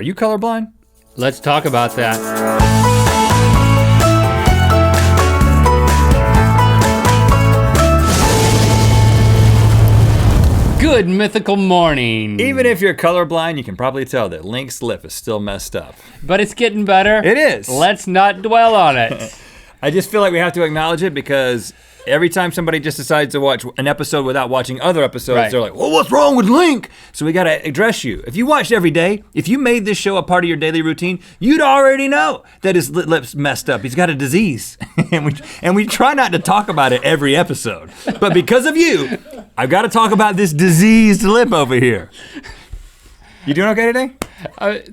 Are you colorblind? Let's talk about that. Good mythical morning. Even if you're colorblind, you can probably tell that Link's lip is still messed up. But it's getting better. It is. Let's not dwell on it. I just feel like we have to acknowledge it because every time somebody just decides to watch an episode without watching other episodes, Right. They're like, well, what's wrong with Link? So we gotta address you. If you watched every day, if you made this show a part of your daily routine, you'd already know that his lips messed up. He's got a disease. and we try not to talk about it every episode. But because of you, I've gotta talk about this diseased lip over here. You doing okay today?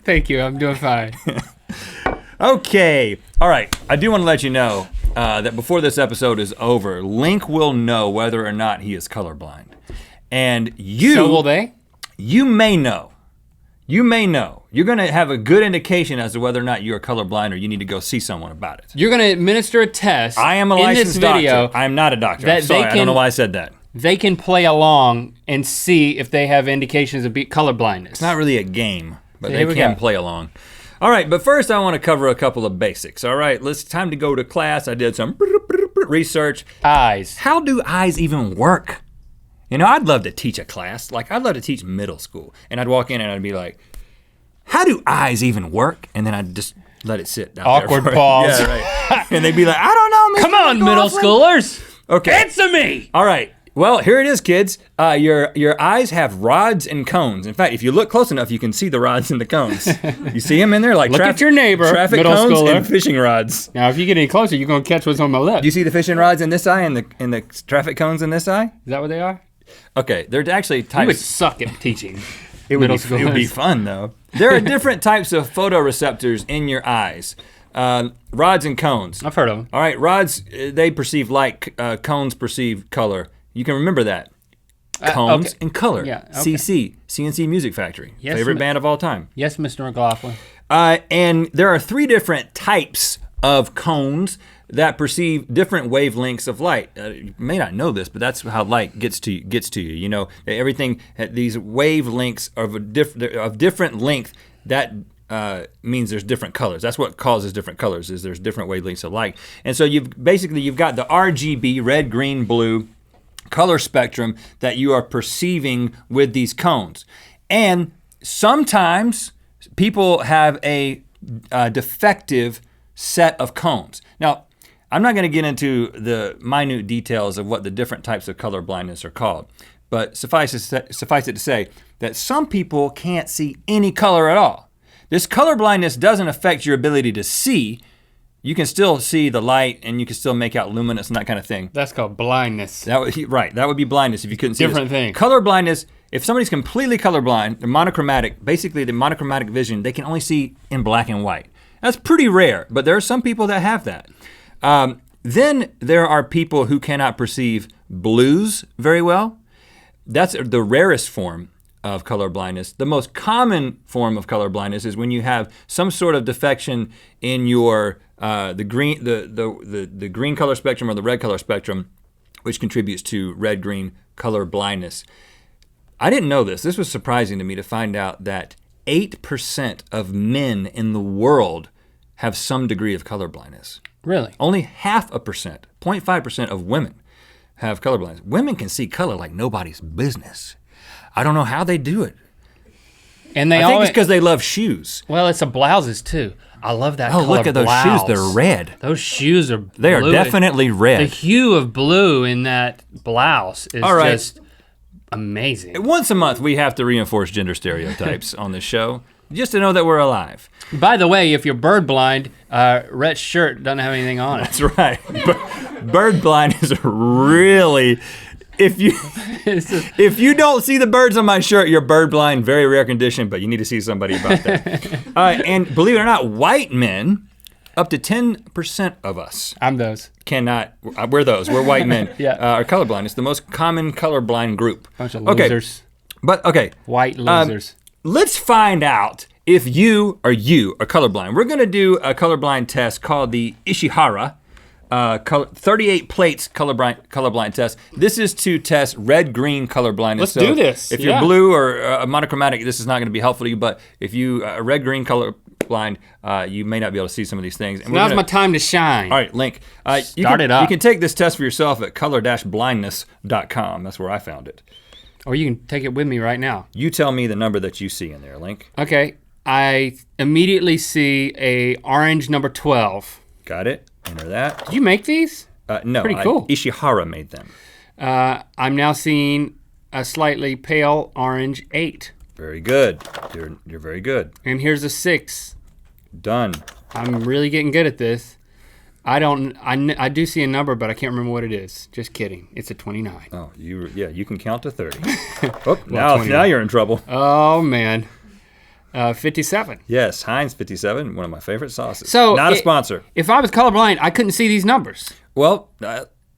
Thank you, I'm doing fine. Okay, all right, I do want to let you know that before this episode is over, Link will know whether or not he is colorblind. And you- So will they? You may know. You may know. You're gonna have a good indication as to whether or not you're colorblind or you need to go see someone about it. You're gonna administer a test. I am a in licensed this video doctor. I am not a doctor. I'm that sorry, they I don't know why I said that. They can play along and see if they have indications of color blindness. It's not really a game, but So they here we can go. play along. All right, but first I want to cover a couple of basics. All right, it's time to go to class. I did some research. Eyes. How do eyes even work? You know, I'd love to teach a class. Like, I'd love to teach middle school. And I'd walk in and I'd be like, how do eyes even work? And then I'd just let it sit down Awkward there. pause. Yeah, right. And they'd be like, I don't know, Mr. Come on, middle McLaughlin." schoolers. Okay. Answer me. All right. Well, here it is, kids. Your eyes have rods and cones. In fact, if you look close enough, you can see the rods and the cones. You see them in there, like Look at your neighbor, traffic middle cones schooler. and fishing rods. Now, if you get any closer, you're gonna catch what's on my lip. Do you see the fishing rods in this eye and the traffic cones in this eye? Is that what they are? Okay, they're actually You types. would suck at teaching. It would middle be schoolers. fun though. There are different types of photoreceptors in your eyes. Rods and cones. I've heard of them. All right, rods, they perceive light, cones perceive color. You can remember that. Cones okay. and color. Yeah, okay. CNC Music Factory. Yes, Favorite band of all time. Yes, Mr. McLaughlin. And there are 3 different types of cones that perceive different wavelengths of light. You may not know this, but that's how light gets to you. You know, everything, these wavelengths of different length, that means there's different colors. That's what causes different colors, is there's different wavelengths of light. And so you've got the RGB, red, green, blue, color spectrum that you are perceiving with these cones. And sometimes people have a defective set of cones. Now, I'm not gonna get into the minute details of what the different types of color blindness are called, but suffice it to say that some people can't see any color at all. This color blindness doesn't affect your ability to see. You can still see the light and you can still make out luminous and that kind of thing. That's called blindness. That would be blindness if you couldn't see this. Different thing. Color blindness, if somebody's completely colorblind, they're monochromatic, basically the monochromatic vision, they can only see in black and white. That's pretty rare, but there are some people that have that. Then there are people who cannot perceive blues very well. That's the rarest form of color blindness. The most common form of color blindness is when you have some sort of defection in your the green color spectrum or the red color spectrum, which contributes to red-green color blindness. I didn't know this. This was surprising to me to find out that 8% of men in the world have some degree of color blindness. Really? Only 0.5% of women have color blindness. Women can see color like nobody's business. I don't know how they do it. And they I think always, it's because they love shoes. well, it's the blouses too. I love that Oh, color look at those blouse. shoes. They're red. Those shoes are They are blue. definitely The red. hue of blue in that blouse is All right. just amazing. Once a month, we have to reinforce gender stereotypes on this show, just to know that we're alive. By the way, if you're bird blind, Rhett's shirt doesn't have anything on it. That's right. Bird blind is really, if you don't see the birds on my shirt, you're bird blind, very rare condition, but you need to see somebody about that. And believe it or not, white men, up to 10% of us I'm those. cannot, we're those, we're white men, Yeah. are colorblind. It's the most common colorblind group. Bunch of Okay, losers. but okay. White losers. Let's find out if you are colorblind. We're gonna do a colorblind test called the Ishihara 38 plates colorblind test. This is to test red-green colorblindness. Let's do this. If you're blue or monochromatic, this is not going to be helpful to you. But if you red-green colorblind, you may not be able to see some of these things. And now's my time to shine. All right, Link. Start it up. You can take this test for yourself at color-blindness.com. That's where I found it. Or you can take it with me right now. You tell me the number that you see in there, Link. Okay. I immediately see a orange number 12. Got it. Enter that. Did you make these? No. Pretty cool. Ishihara made them. I'm now seeing a slightly pale orange 8. Very good. You're very good. And here's a 6. Done. I'm really getting good at this. I do see a number, but I can't remember what it is. Just kidding. It's a 29. Oh, you can count to 30. Oh, now you're in trouble. Oh man. 57. Yes, Heinz 57, one of my favorite sauces. So not a sponsor. If I was colorblind, I couldn't see these numbers. Well,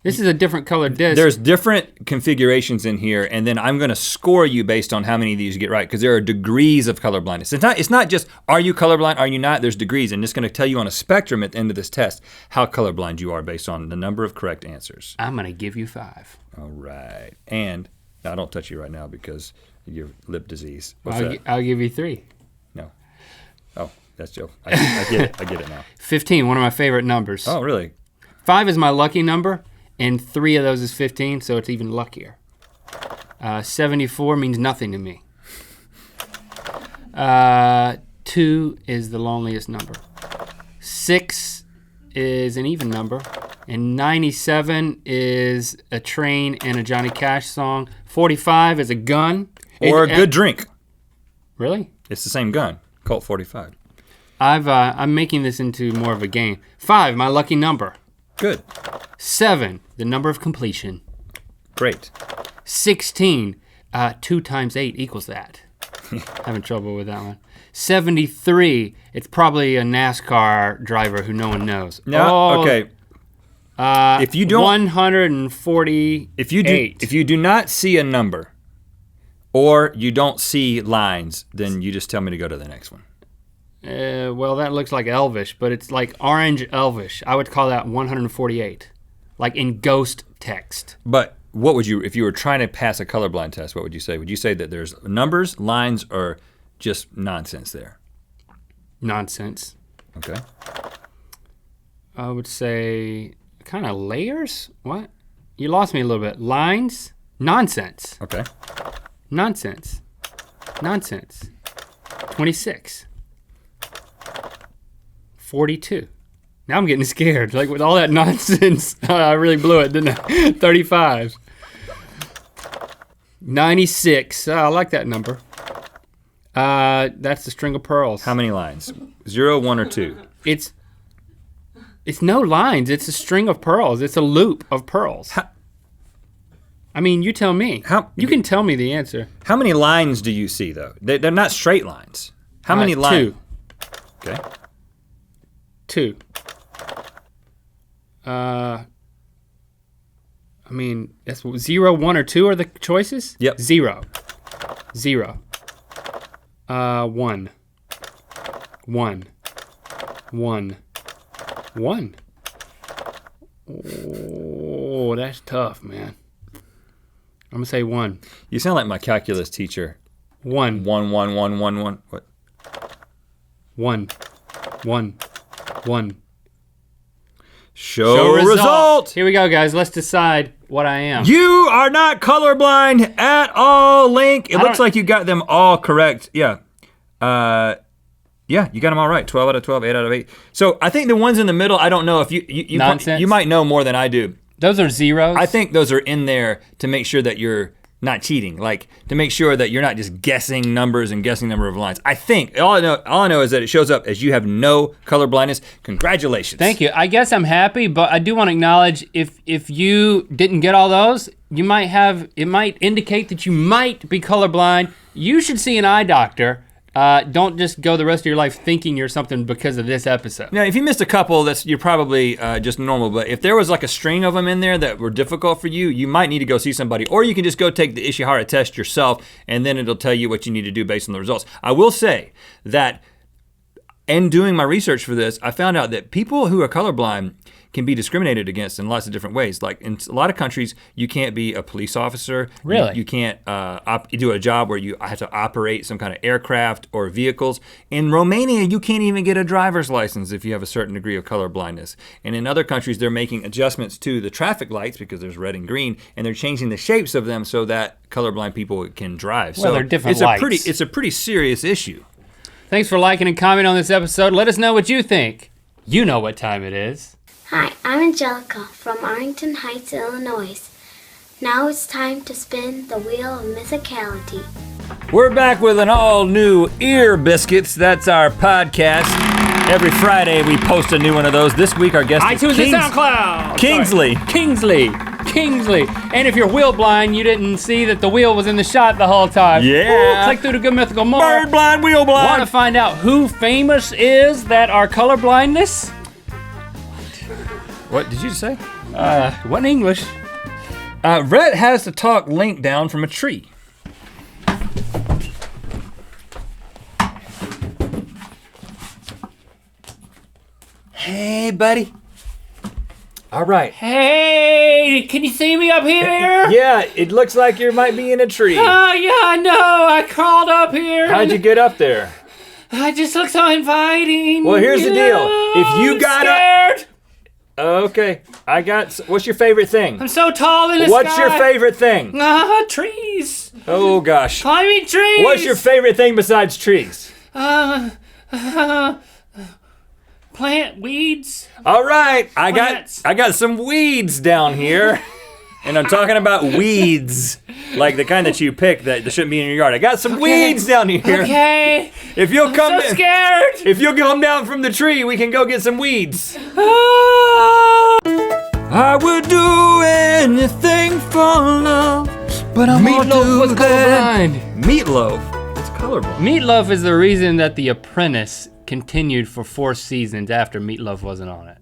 this is a different colored disc. There's different configurations in here, and then I'm gonna score you based on how many of these you get right, because there are degrees of colorblindness. It's not just, are you colorblind, are you not? There's degrees, and it's gonna tell you on a spectrum at the end of this test how colorblind you are based on the number of correct answers. I'm gonna give you 5. All right, and now don't touch you right now because your lip disease. What's that? I'll give you 3. No. Oh, that's Joe. I get it. I get it now. 15, one of my favorite numbers. Oh, really? 5 is my lucky number, and 3 of those is 15, so it's even luckier. 74 means nothing to me. 2 is the loneliest number. 6 is an even number, and 97 is a train and a Johnny Cash song. 45 is a gun. Or a good drink. Really? It's the same gun, Colt 45. I'm making this into more of a game. 5, my lucky number. Good. 7, the number of completion. Great. 16, 2 times 8 equals that. Having trouble with that one. 73, it's probably a NASCAR driver who no one knows. No, okay. If you don't 148. If you do not see a number or you don't see lines, then you just tell me to go to the next one. Well, that looks like Elvish, but it's like orange Elvish. I would call that 148, like in ghost text. But what would you, if you were trying to pass a colorblind test, what would you say? Would you say that there's numbers, lines, or just nonsense there? Nonsense. Okay. I would say kind of layers? What? You lost me a little bit. Lines? Nonsense. Okay. Nonsense. Nonsense. 26. 42. Now I'm getting scared. Like with all that nonsense, I really blew it, didn't I? 35. 96. I like that number. That's the string of pearls. How many lines? 0, 1, or 2? It's no lines. It's a string of pearls. It's a loop of pearls. I mean, you tell me. You can tell me the answer. How many lines do you see, though? They're not straight lines. How many lines? 2. Okay. 2. I mean, that's 0, 1, or 2 are the choices? Yep. 0. 0. 1. 1. 1. 1. Oh, that's tough, man. I'm gonna say 1. You sound like my calculus teacher. 1. 1, 1, 1, 1, 1. What? 1. 1. 1. Show result. Here we go, guys. Let's decide what I am. You are not colorblind at all, Link. It looks like you got them all correct. Yeah. Yeah, you got them all right. 12 out of 12, 8 out of 8. So I think the ones in the middle, I don't know if you might know more than I do. Those are zeros? I think those are in there to make sure that you're not cheating, like to make sure that you're not just guessing numbers and guessing number of lines. I think, all I know is that it shows up as you have no color blindness. Congratulations. Thank you. I guess I'm happy, but I do want to acknowledge if you didn't get all those, it might indicate that you might be colorblind. You should see an eye doctor. Don't just go the rest of your life thinking you're something because of this episode. Now, if you missed a couple, you're probably just normal, but if there was like a string of them in there that were difficult for you, you might need to go see somebody, or you can just go take the Ishihara test yourself, and then it'll tell you what you need to do based on the results. I will say that in doing my research for this, I found out that people who are colorblind can be discriminated against in lots of different ways. Like in a lot of countries, you can't be a police officer. Really? You can't do a job where you have to operate some kind of aircraft or vehicles. In Romania, you can't even get a driver's license if you have a certain degree of color blindness. And in other countries, they're making adjustments to the traffic lights because there's red and green, and they're changing the shapes of them so that colorblind people can drive. Well, they're different lights. It's a pretty serious issue. Thanks for liking and commenting on this episode. Let us know what you think. You know what time it is. Hi, I'm Angelica from Arlington Heights, Illinois. Now it's time to spin the wheel of mythicality. We're back with an all-new Ear Biscuits. That's our podcast. Every Friday we post a new one of those. This week our guest is iTunes and SoundCloud. Kingsley. Kingsley. And if you're wheel blind, you didn't see that the wheel was in the shot the whole time. Yeah. Ooh, click through to Good Mythical Morning. Bird blind, wheel blind. Want to find out who famous is that are color blindness? What did you say? What in English? Rhett has to talk Link down from a tree. Hey, buddy. All right. Hey, can you see me up here? Yeah, it looks like you might be in a tree. Oh, yeah, I know. I crawled up here. How'd you get up there? I just look so inviting. Well, here's the deal. If you I'm got scared. Okay, what's your favorite thing? I'm so tall in the What's sky. your favorite thing? Trees. Oh, gosh. Climbing trees. What's your favorite thing besides trees? Plant weeds. All right, I Plants. got some weeds down here. And I'm talking about weeds, like the kind that you pick that shouldn't be in your yard. I got some weeds down here. Okay. If you'll come I'm so scared. If you'll come down from the tree, we can go get some weeds. I would do anything for love, but I'm Meatloaf was colorblind. Meatloaf. It's colorblind. Meatloaf is the reason that The Apprentice continued for 4 seasons after Meatloaf wasn't on it.